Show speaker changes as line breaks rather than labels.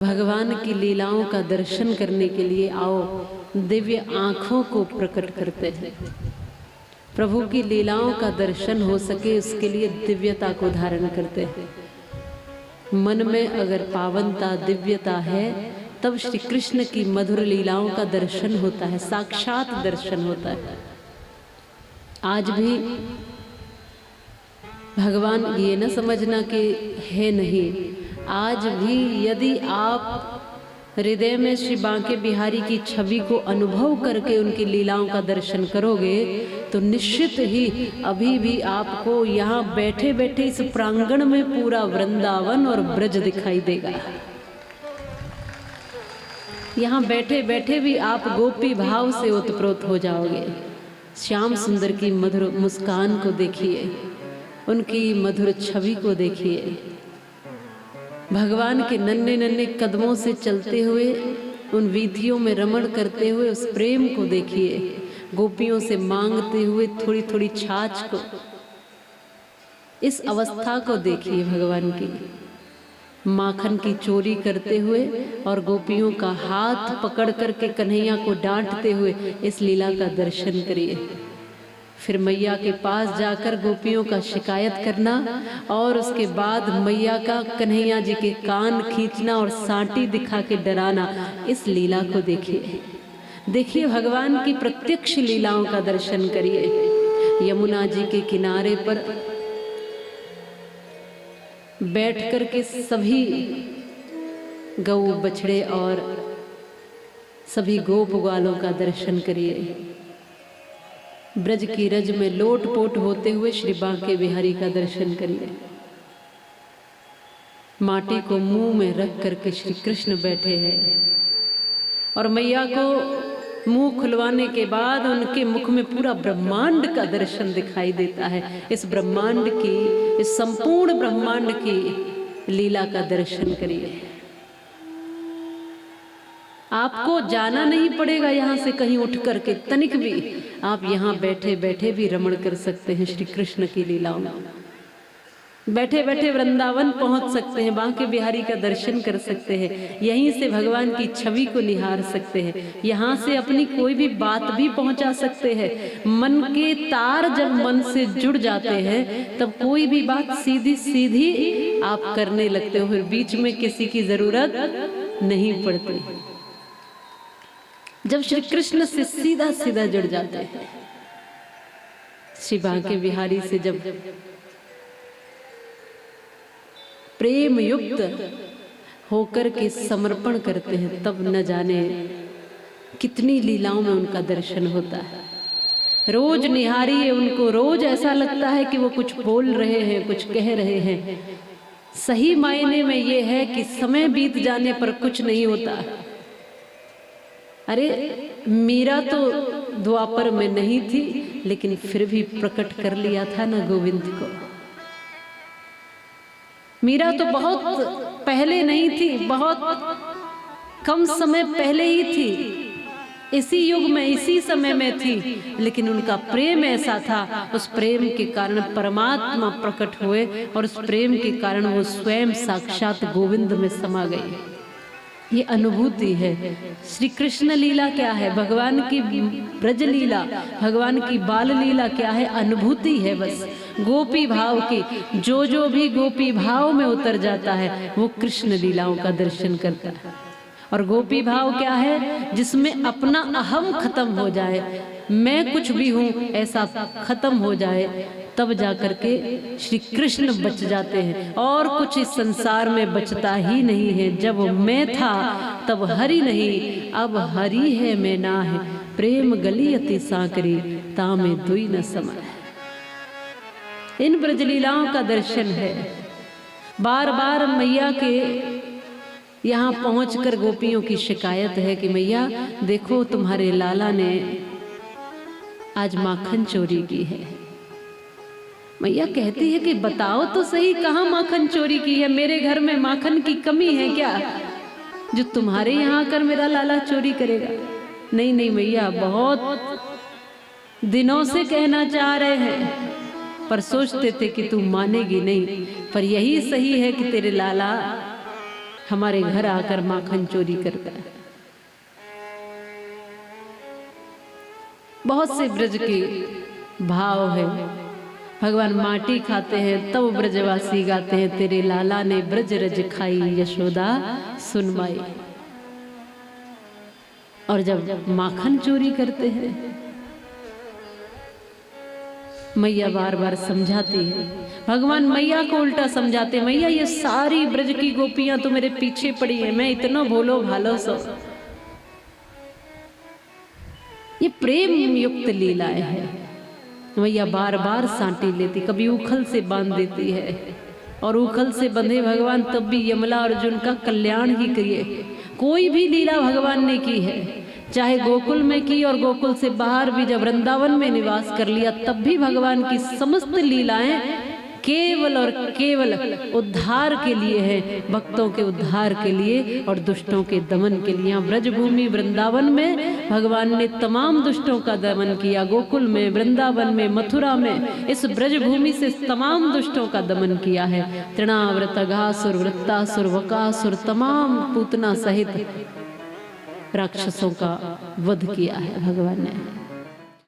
भगवान की लीलाओं का दर्शन करने के लिए आओ, दिव्य आँखों को प्रकट करते हैं। प्रभु की लीलाओं का दर्शन हो सके उसके लिए दिव्यता को धारण करते हैं। मन में अगर पावनता दिव्यता है तब श्री कृष्ण की मधुर लीलाओं का दर्शन होता है, साक्षात दर्शन होता है। आज भी भगवान ये न समझना कि है नहीं, आज भी यदि आप हृदय में श्री बांके बिहारी की छवि को अनुभव करके उनकी लीलाओं का दर्शन करोगे तो निश्चित ही अभी भी आपको यहाँ बैठे बैठे इस प्रांगण में पूरा वृंदावन और ब्रज दिखाई देगा। यहाँ बैठे बैठे भी आप गोपी भाव से ओतप्रोत हो जाओगे। श्याम सुंदर की मधुर मुस्कान को देखिए, उनकी मधुर छवि को देखिए, भगवान के नन्हे नन्हे कदमों से चलते हुए उन वीथियों में रमण करते हुए उस प्रेम को देखिए, गोपियों से मांगते हुए थोड़ी थोड़ी छाछ को, इस अवस्था को देखिए भगवान की, माखन की चोरी करते हुए और गोपियों का हाथ पकड़ करके कन्हैया को डांटते हुए इस लीला का दर्शन करिए। फिर मैया के पास जाकर गोपियों का शिकायत करना और उसके बाद मैया का कन्हैया जी के कान खींचना और सांटी दिखा के डराना, इस लीला को देखिए। देखिए भगवान की प्रत्यक्ष लीलाओं का दर्शन करिए। यमुना जी के किनारे पर बैठ कर के सभी गौ बछड़े और सभी गोप ग्वालों का दर्शन करिए। ब्रज की रज में लोट पोट होते हुए श्री बांके बिहारी का दर्शन करिए। माटी को मुंह में रख करके श्री कृष्ण बैठे हैं और मैया को मुंह खुलवाने के बाद उनके मुख में पूरा ब्रह्मांड का दर्शन दिखाई देता है। इस ब्रह्मांड की, इस संपूर्ण ब्रह्मांड की लीला का दर्शन करिए। आपको जाना नहीं पड़ेगा यहाँ से कहीं उठ करके, तनिक भी आप यहाँ बैठे बैठे भी रमण कर सकते हैं श्री कृष्ण की लीलाओं में। बैठे बैठे वृंदावन पहुंच सकते हैं, बांके बिहारी का दर्शन कर सकते हैं, यहीं से भगवान की छवि को निहार सकते हैं, यहाँ से अपनी कोई भी बात भी पहुंचा सकते हैं। मन के तार जब मन से जुड़ जाते हैं तब कोई भी बात सीधी सीधी आप करने लगते हो, फिर बीच में किसी की जरूरत नहीं पड़ती। जब श्री कृष्ण से सीधा सीधा जुड़ जाते हैं, श्री बांके बिहारी से जब प्रेम युक्त होकर के समर्पण करते हैं तब न जाने कितनी लीलाओं में उनका दर्शन होता है। रोज निहारिए उनको, रोज ऐसा लगता है कि वो कुछ बोल रहे हैं, कुछ कह रहे हैं। सही मायने में ये है कि समय बीत जाने पर कुछ नहीं होता। अरे मीरा तो द्वापर में नहीं थी लेकिन फिर भी प्रकट कर लिया था ना गोविंद को। मीरा तो बहुत पहले नहीं थी, बहुत कम समय पहले ही थी, इसी युग में इसी समय में थी, लेकिन उनका प्रेम ऐसा था, उस प्रेम के कारण परमात्मा प्रकट हुए और उस प्रेम के कारण वो स्वयं साक्षात गोविंद में समा गए। ये अनुभूति है। श्री कृष्ण लीला क्या है, भगवान की ब्रज लीला, भगवान की बाल लीला क्या है, अनुभूति है बस। गोपी भाव की, जो भी गोपी भाव में उतर जाता है वो कृष्ण लीलाओं का दर्शन करता है। और गोपी भाव क्या है, जिसमें अपना अहम खत्म हो जाए, मैं कुछ भी हूँ ऐसा खत्म हो जाए, तब जाकर के श्री कृष्ण बच जाते हैं। और कुछ इस संसार में बचता ही नहीं है। जब मैं था तब हरि नहीं, अब हरि है मैं ना है, प्रेम गली अति सांकरी तामे दुई न समय। इन ब्रजलीलाओं का दर्शन है। बार बार मैया के यहाँ पहुंचकर गोपियों की शिकायत है कि मैया देखो तुम्हारे लाला ने आज माखन चोरी की है। मैया कहती है कि बताओ तो सही, कहाँ माखन चोरी की है, मेरे घर में माखन की कमी है क्या जो तुम्हारे यहाँ आकर मेरा लाला चोरी करेगा। नहीं नहीं मैया, बहुत दिनों से कहना चाह रहे हैं पर सोचते थे कि तू मानेगी नहीं, पर यही सही है कि तेरे लाला हमारे घर आकर माखन चोरी करता है। बहुत से ब्रज के भाव है। भगवान माटी खाते हैं तब ब्रजवासी गाते हैं, तेरे लाला ने ब्रज रज खाई यशोदा सुन माई। और जब माखन चोरी करते हैं, मैया बार बार समझाती है, भगवान मैया को उल्टा समझाते, मैया ये सारी ब्रज की गोपियां तो मेरे पीछे पड़ी है, मैं इतना भोलो भालो सो। ये प्रेम युक्त लीलाएं है। मैया बार बार सांटी लेती, कभी उखल से बांध देती है, और उखल से बंधे भगवान तब भी यमला अर्जुन का कल्याण ही किए। कोई भी लीला भगवान ने की है, चाहे गोकुल में की और गोकुल से बाहर भी जब वृंदावन में निवास कर लिया, तब भी भगवान की समस्त लीलाएं केवल और केवल उद्धार के लिए है, भक्तों के उद्धार के लिए और दुष्टों के दमन के लिए। ब्रजभूमि वृंदावन में भगवान ने तमाम दुष्टों का दमन किया, गोकुल में, वृंदावन में, मथुरा में, इस ब्रजभूमि से तमाम दुष्टों का दमन किया है। तृणावृत अघासुर, वृत्तासुर, वकासुर, तमाम पूतना सहित राक्षसों का वध किया है भगवान ने।